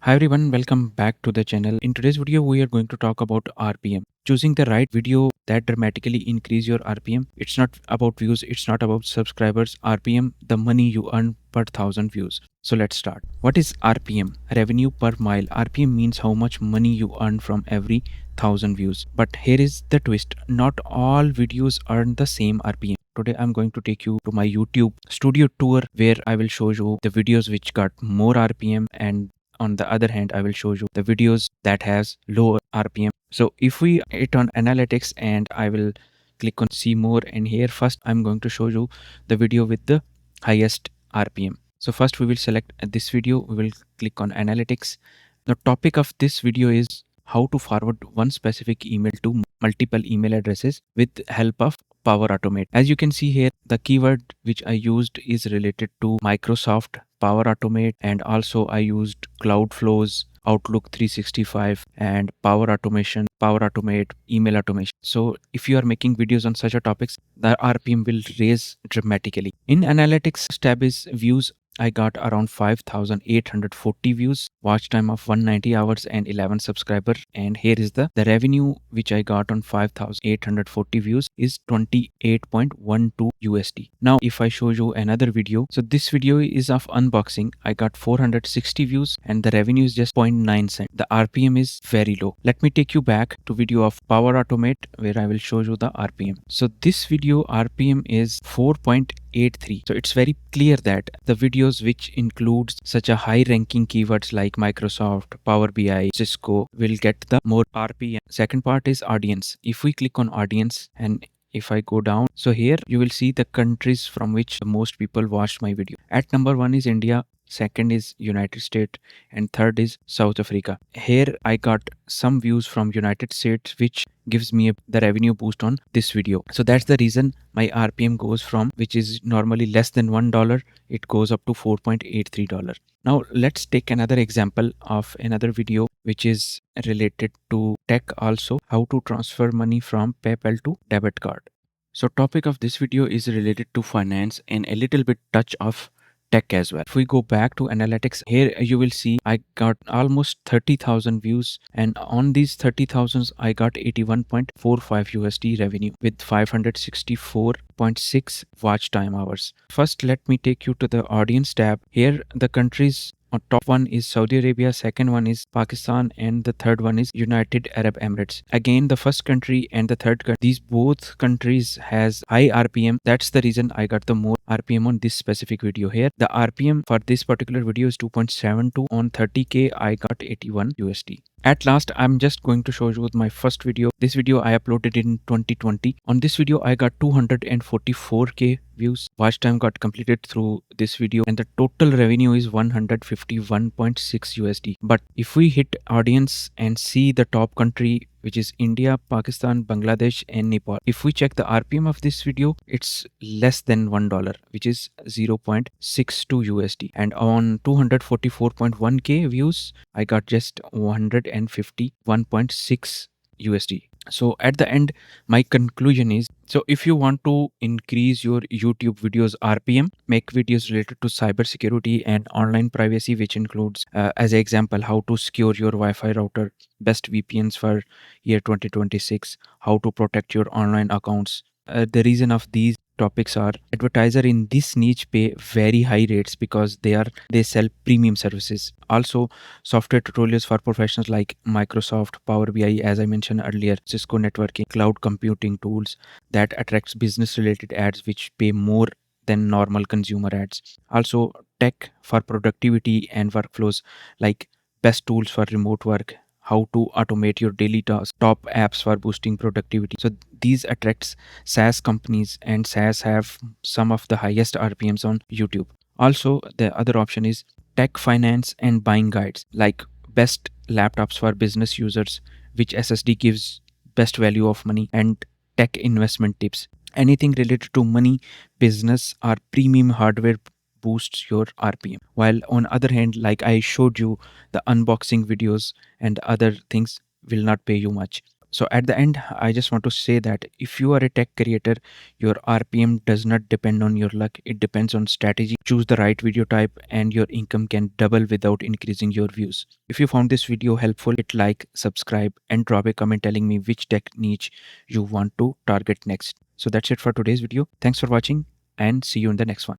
Hi everyone, welcome back to the channel. In today's video, we are going to talk about RPM. Choosing the right video that dramatically increase your RPM. It's not about views, it's not about subscribers. RPM, the money you earn per thousand views. So let's start. What is RPM? Revenue per mile. RPM means how much money you earn from every thousand views. But here is the twist. Not all videos earn the same RPM. Today I'm going to take you to my YouTube studio tour where I will show you the videos which got more RPM, and on the other hand I will show you the videos that has lower RPM. So if we hit on analytics and I will click on see more, and here first I'm going to show you the video with the highest RPM. So first we will select this video, we will click on analytics. The topic of this video is how to forward one specific email to multiple email addresses with help of Power Automate. As you can see here, the keyword which I used is related to Microsoft Power Automate, and also I used Cloud Flows, Outlook 365, and Power Automation, Power Automate, email automation. So if you are making videos on such a topics, the RPM will raise dramatically. In analytics tab is views. I got around 5,840 views, watch time of 190 hours and 11 subscriber. And here is the revenue which I got on 5,840 views is 28.12 USD. Now if I show you another video, so this video is of unboxing. I got 460 views and the revenue is just 0.9 cent. The RPM is very low. Let me take you back to video of Power Automate where I will show you the RPM. So this video RPM is 4.83. So it's very clear that the videos which includes such a high ranking keywords like Microsoft, Power BI, Cisco will get the more RPM. Second part is audience. If we click on audience and if I go down, so here you will see the countries from which most people watched my video. At number 1 is India, second is United States, and third is South Africa. Here I got some views from United States which gives me the revenue boost on this video. So that's the reason my RPM goes from, which is normally less than $1, it goes up to $4.83. Now let's take another example of another video which is related to tech also, how to transfer money from PayPal to debit card. So topic of this video is related to finance and a little bit touch of tech as well. If we go back to analytics, here you will see I got almost 30,000 views, and on these 30,000 I got 81.45 USD revenue with 564.6 watch time hours. First let me take you to the audience tab. Here the countries on top one is Saudi Arabia, second one is Pakistan, and the third one is United Arab Emirates. Again, the first country and the third country, these both countries has high RPM. That's the reason I got the more RPM on this specific video here. The RPM for this particular video is 2.72. On 30K, I got 81 USD. At last, I'm just going to show you my first video. This video I uploaded in 2020. On this video, I got 244K views. Watch time got completed through this video, and the total revenue is 151.6 USD. But if we hit audience and see the top country, which is India, Pakistan, Bangladesh, and Nepal. If we check the RPM of this video, it's less than $1, which is 0.62 USD. And on 244.1K views, I got just 151.6 USD. So at the end, my conclusion is, so if you want to increase your YouTube videos RPM, make videos related to cybersecurity and online privacy, which includes, as an example, how to secure your Wi-Fi router, best VPNs for year 2026, how to protect your online accounts. The reason of these topics are advertiser in this niche pay very high rates because they sell premium services. Also, software tutorials for professionals like Microsoft, Power BI, as I mentioned earlier, Cisco networking, cloud computing tools that attracts business related ads which pay more than normal consumer ads. Also, tech for productivity and workflows like best tools for remote work, how to automate your daily tasks, top apps for boosting productivity. So these attracts SaaS companies, and SaaS have some of the highest RPMs on YouTube. Also, the other option is tech finance and buying guides like best laptops for business users, which SSD gives best value of money, and tech investment tips. Anything related to money, business, or premium hardware boosts your RPM. While on other hand, like I showed you, the unboxing videos and other things will not pay you much. So at the end, I just want to say that if you are a tech creator, your RPM does not depend on your luck. It depends on strategy. Choose the right video type and your income can double without increasing your views. If you found this video helpful, hit like, subscribe, and drop a comment telling me which tech niche you want to target next. So that's it for today's video. Thanks for watching and see you in the next one.